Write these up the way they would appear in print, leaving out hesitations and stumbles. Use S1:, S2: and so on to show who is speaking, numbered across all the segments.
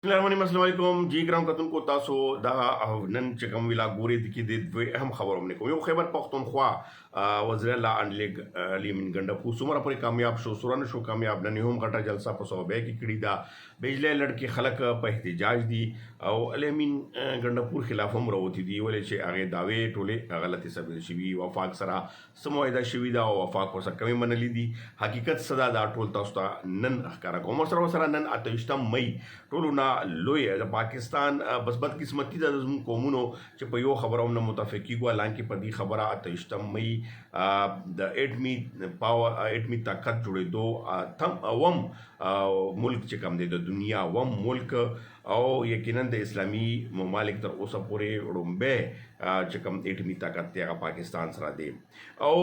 S1: अस्सलाम जी ګرام کتونکو تاسو دا نن چې کوم ویلا ګوري د کې د دوی اهم خبرونه کوم یو خیبر پختونخوا وزیر الله انلیګ علي من ګنډپور څومره پورې کامیاب شو سورن شو کامیاب نه هم غټه جلسه په صوبې کې کړی دا بجلی لړکی خلک په احتجاج دي او علي ګنډپور خلاف هم راوتی دي ولې چې هغه داوی ټوله غلطي ثابت شوی وفاق سره سمویدا شوی دا او وفاق وسره کمی منلې دي حقیقت صدا دا ټول تاسو ته نن ښکارا کوم سره نن 28 مې ټولونه لوی د پاکستان بس بدقسمتي د زموږ قومونو چې په یو خبره هم نه متفق کیږو حالانکه په دې خبره 28 مې د اټمی طاقت جوړېدو تم اوم ملک چې کوم دی د دنیا وم ملک او یقینا د اسلامي ممالک تر اوسه پورې وړومبه چې کوم اټمی طاقت دی هغه پاکستان سره دی او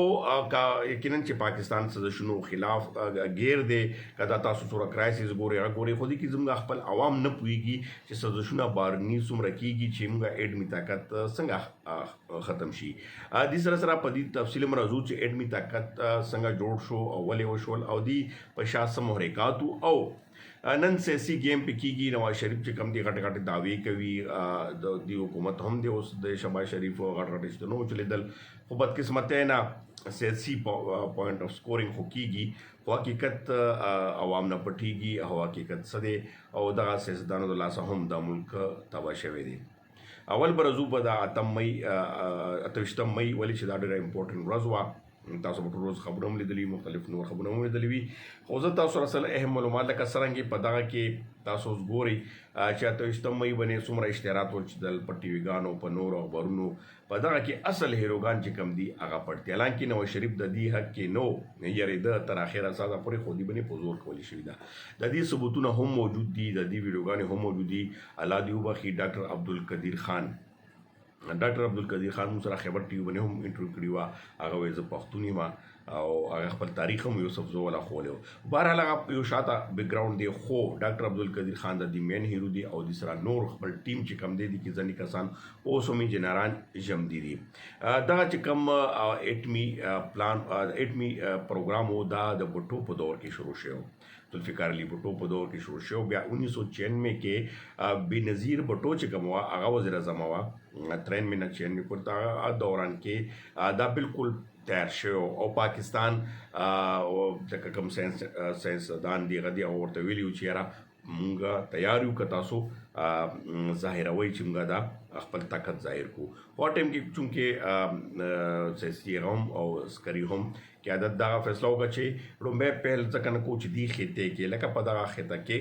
S1: یقینا چې پاکستان سره شنو خلاف غیر دی کدا تاسو سره کرایسس ګوري هغه ګوري خو دې کې زموږ خپل عوام نه پويږي چې سازشونه بارني څومره کیږي چې موږ اټمی طاقت څنګه ختم شي د سره په دې تفصیل مرزو چې اټمی طاقت څنګه جوړ شو او ولې وشول او دی په شاسم محرکاتو او نن سیاسي گیم په کېږي نواز شریف چې کم دي غټ غټ دعوی کوي د حکومت هم دی اوس د شهباز شریف غټ غټ شتنو چلیدل خو بدقسمتۍ نه سیاسي پوینټ اف سکورینګ خو کېږي خو حقیقت عوام نه پټېږي او حقیقت څه دی او دغه سیاستدانو د لاسه هم د ملک تباه شوی دی اول برزو په د 8 مې 28 مې ولې چې دا ډېره امپورټنټ ورځ وه تاسو په ټول ورځ خبرونه هم لیدلي مختلف نور خبرونه هم لیدلي وي خو زه تاسو سره اصل اهم معلومات لکه څرنګه په دغه کې تاسو اوس ګورئ چې 28 مې باندې څومره اشتهارات ورچدل په ټي ویګانو په نورو خبرونو په دغه کې اصل هیروګان چې کم دي هغه پټ دي حالانکه نواز شریف د دې حق کې نو یریده تر اخره ساده پورې خو دې باندې په زور کولی شوي ده د دې ثبوتونه هم موجود دي د دې ویډیوګانې هم موجود دي الله دې وبخي ډاکټر عبدالقدیر خان ډاکټر عبدالقدیر خان موږ سره خبر ټي وی باندې هم انټرویو کړی وه هغه وایي زه پښتون یم او هغه خپل تاریخ هم یوسف زو ولا خولی و بهرحال هغه یو شاته بیک ګراوند دی خو ډاکټر عبدالقدیر خان د دې مین هیرو دی او د سره نور خپل ټیم چې کم دی کې ځینې کسان اوس هم انجینران ژوندي دي دغه چې کوم اټمی پروګرام و دا د بټو په دور کې شروع شو ذوالفقار علي بھٹو په دور کې شروع شو بیا 1996 کې بېنظیر بھٹو چې کوم وه هغه وزیر اعظم وه 93 نه 96 پورې هغه دوران کې دا بالکل تیار شو او پاکستان لکه کوم ساینسدان دی هغه دی ورته ویلي وو چې یاره مونږ تیار یو که تاسو ظاهروئ چې مونږ دا خپل طاقت ظاهر کو په ټایم کې چونکې سیاسي هم او عسکري هم قیادت دغه فیصله وکړه چې لومبی پیل ځکه نه کوو چې دې خطې کې لکه په دغه خطه کې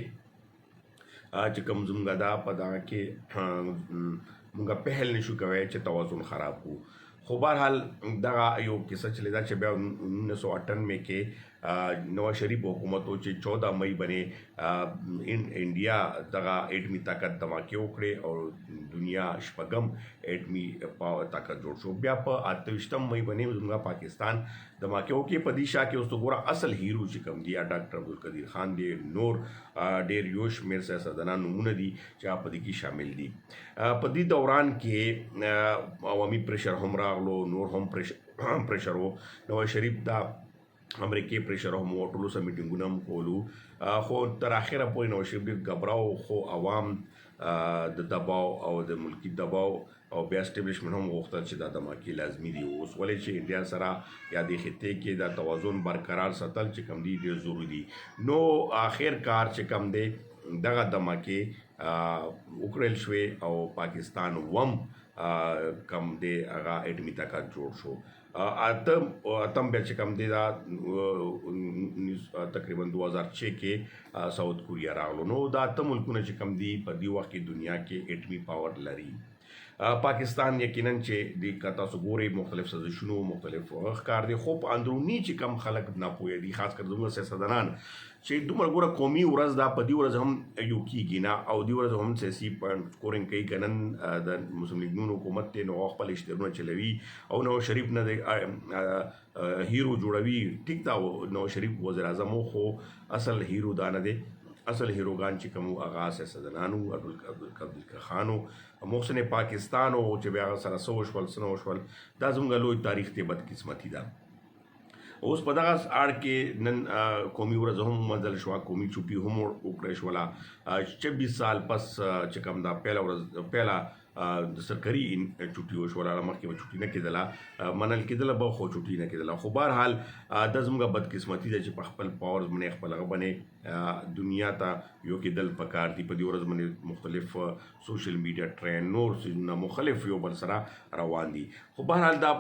S1: چې کوم زموږ دا په دغه کې مونږ پهل نشو کوی چې توازن خراب کو خو بهرحال دغه یو کیسه چلیده چې بیا 1998 کې نواز شریف حکومت و چې 14 مې باندې انډیا دغه اټمی طاقت دماکې وکړې او دنیا شپږم اټمی طاقت جوړ شو بیا په 28 مې باندې زموږ پاکستان دماکې وکړې په دې شا کې اوس ګوره اصل هیرو چې کوم دی ډاکټر عبدالقدیر خان دی نور ډېر یو شمېر سیاستدانان نومونه دي چې هغه په دې کې شامل دي په دې دوران کې عوامي پریشر هم راغلو نور هم پریشر و نواز شریف دا امریکای پریشر هم و ټولو سره میټینګونه هم کولو خو تر اخره پورې نواز شریف ډېر ګبراو خو عوام د دباو او د ملکي دباو او بیا اسټیبلیشمنټ هم غوښتل چې دا دماکې لازمي دي اوس ولې چې انډیا سره یا دې خطې کې دا توازن برقرار ساتل چې کوم دي ډېر ضروري دي نو آخر کار چې کوم دی دغه دماکې وکړل شوې او پاکستان وم کم دی هغه اټمی طاقت جوړ شو اتم بیا چې کوم دی دا تقریبا 2006 کې ساوت کوریا راغلو نو دا اته ملکونه چې کوم دي په دې وخت کې دنیا کې اټمی پاور لري پاکستان یقینا چې د تاسو ګورئ مختلف سازشونو مختلف ښکار دي خو په اندروني چې کم خلک ناپوهه دي خاص کر زموږ سیاستدانان چې دومره ګوره قومي ورځ دا په دې ورځ هم یو کېږي نه او دې ورځ هم سیاسي سکورینګ کوي که نن د مسلم لیګ نون حکومت دی نو خپل اشتهارونه چلوي او نواز شریف نه دی هیرو جوړوي ټیک دا نواز شریف وزیر اعظم خو اصل هیرو دا نه دی اصل هیروګان چې کوم هغه سیاستدانانو عبدالقدیر خان محسن پاکستان او چې بیا هغه سره څه وشول څه نه وشول دا زموږ لوی تاریخ دی بدقسمتي ده اوس په دغه اړ کې نن قومي ورځ هم منځل شوه، قومي چوټي هم وکړی شوله. 26 سال پس چې کوم دا پیله د سرکاري چوټي وشوله، مخکې به چوټي نه کېدله، منل کېدله به خو چوټي نه کېدله. خو بهرحال دا زموږ بدقسمتي ده چې په خپل پاور باندې خپل هغه باندې دنیا ته یو کېدل پکار دي. په دې ورځ باندې مختلف سوشل میډیا ټرینډ نور څیزونه مختلف یو بل سره روان دي. خو بهرحال دا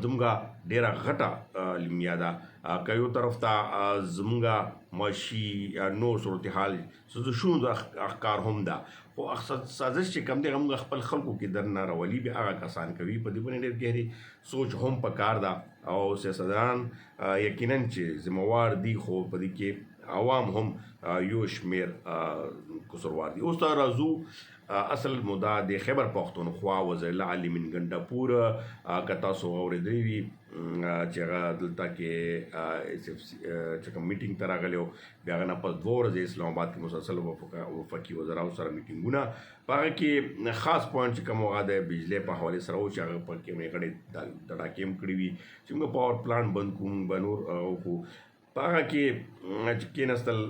S1: زموږ ډېره غټه لمیا ده که یو طرف ته زموږ معاشي یا نور صورتحال سازشونو د احکار هم ده، خو سازش چې کوم دی موږ خپل خلکو کې درنه راولي بیا هغه کسان کوي. په دې باندې ډېر گهرې سوچ هم پکار ده او سیاستدان یقینا چې ذمہوار دي، خو په دې کې عوام هم یو شمیر قصوروار دي. اوس ته راځو اصل مدعا د خیبر پښتونخوا وزیر الله علي من ګنډاپور که تاسو اورېدلی وي چې هغه دلته کې چې کوم میټینګ ته راغلی و، بیا هغه نه پس 2 ورځې اسلام آباد کې مسلسل وفاقي وزراو سره میټینګونه، په هغه کې خاص پوینټ چې کوم هغه د بجلی په حوالې سره و چې هغه په کې مې غړې دړاکې هم کړي وي چې موږ پاور پلانټ بند کوو به نور وکړو. په هغه کې چې کېناستل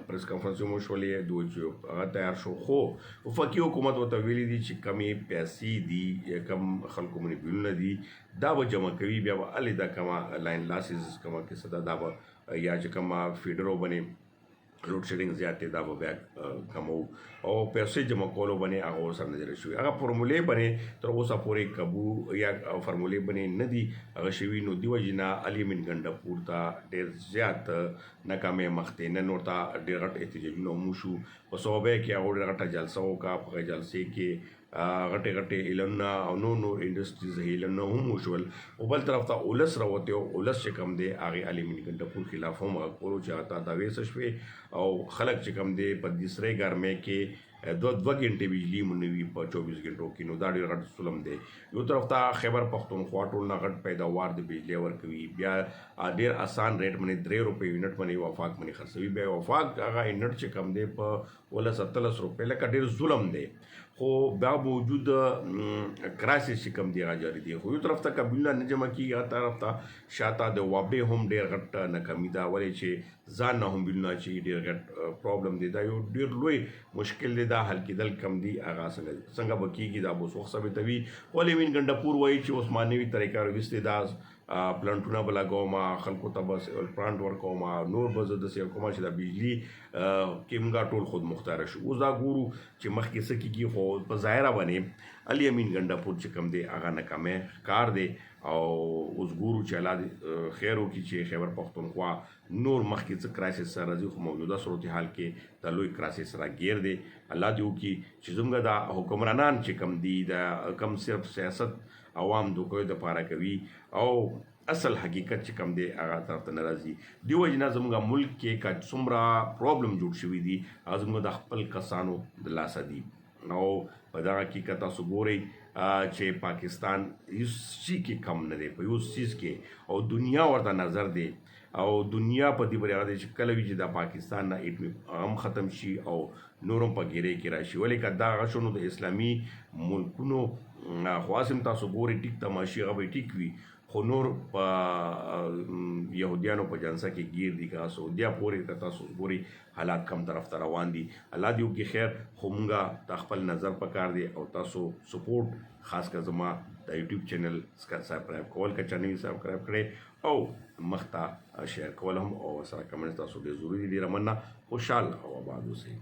S1: پریس کانفرنس هم وشولې دوی چې هغه تیار شو، خو وفاقي حکومت ورته ویلي دي چې کمې پیسې دي کم خلکو باندې بیلونه دي دا به جمع کوي، بیا به هلې دا کومه لاین لاسز کومه کیسه ده دا به یا چې کومه فیډرو باندې لوډ شیډینګ زیات دی دا به بیا کمو او پیسې جمع کولو باندې هغه ورسره نظر شوي. هغه فارمولې باندې تر اوسه پورې قبو یا فارمولې باندې نه دي هغه شوي، نو دې وجې نه علي من ګنډاپور ته ډېر زیات ناکامۍ مخ دی. نن ورته ډېر غټ احتجاجونه هم وشو، په صوبه کې هغه ډېر غټه جلسه وکړه، په هغه جلسې کې غټې غټې اعلانونه او نور انډسټریز اعلانونه هم وشول. او بل طرف ته اولس راوتی او اولس چې کوم دی هغې علي من ګنډاپور خلاف هم غږ کولو چې هغه ته دعوې څه شوې او خلک چې کوم دی په دې سرې ګرمۍ کې 2 غنټې بجلی مونږ وي په 24 غنټو کې، نو دا ډېر غټ ظلم دی. یو طرف ته خیبر پښتونخوا ټول نه غټ پیداوار د بجلی ورکوي، بیا ډېر آسان ریټ باندې 3 روپۍ یونټ باندې وفاق باندې خرڅوي، بیا وفاق هغه یونټ چې کوم دی په 17 روپۍ لکه ډېر ظلم دی. خو بیا موجود کرایسس چې کوم دی هغه جاري دی. خو یو طرف ته که بیلونه نه جمع کېږي، هغه طرف ته شاته د وابې هم ډېر غټ ناکامي ده، ولې چې ځان نه هم بیلونه اچوي ډېر غټ پرابلم دی. دا یو ډېر لوی مشکل دی، دا حل کېدل کم دی، هغه څنګه به کېږي دا به اوس وخت ثابتوي. خو علي من ګنډاپور وایي چې اوس ما نوي طریقه راویستې ده، پلانټونه به لګوم، خلکو ته به پلانټ ورکوم، نور به زه داسې کوم چې د بجلي کې موږ ټول خود مختاره شو. اوس دا ګورو چې مخکې څه کېږي، خو په ظاهره باندې علي من ګنډاپور چې کوم دی هغه ناکامۍ ښکار دی. او اوس ګورو چې الله دې خیر وکړي چې خیبر پښتونخوا نور مخکې څه کرایسس سره راځي، خو موجوده صورتحال کې دا لوی کرایسس راګیر دی. الله دې وکړي چې زموږ دا حکمرانان چې کوم دي دا کم صرف سیاست عوام دوکوي دپاره کوي او اصل حقیقت چې کوم دی هغه طرف ته نه راځي. دې وجې نه زموږ ملک کې که څومره پرابلم جوړ شوي دي هغه زموږ د خپل کسانو د لاسه دي. او په دغه کې که تاسو ګورئ چې پاکستان هیڅ شي کې کم نه دی، په یو څیز کې، او دنیا ورته نظر دی او دنیا په دې باندې هغه دی چې کله وي چې د پاکستان نه ایټمي هم ختم شي او نور هم په ګیرۍ کې راشي. ولې که دا هغه شو نو د اسلامي ملکونو خواصم تاسو ګورئ ټیک تماشي هغه به ټیک وي، خو نور په یهودیانو په جلسه کې گیر دي، که سعودیا پورې که تاسو ګورئ حالات کم طرف ته روان دي. الله دې وکړي خیر. خو مونږه ته خپل نظر پکار دی او تاسو سپورټ خاص کر زما د یوټیوب چینل سبسکرایب کول که چا نه وي سبسکرایب کړی او مخ ته شیر کول هم او سره کمنټ تاسو ډېر ضروري دي. ډېره مننه. خوشحال او آباد اوسئ.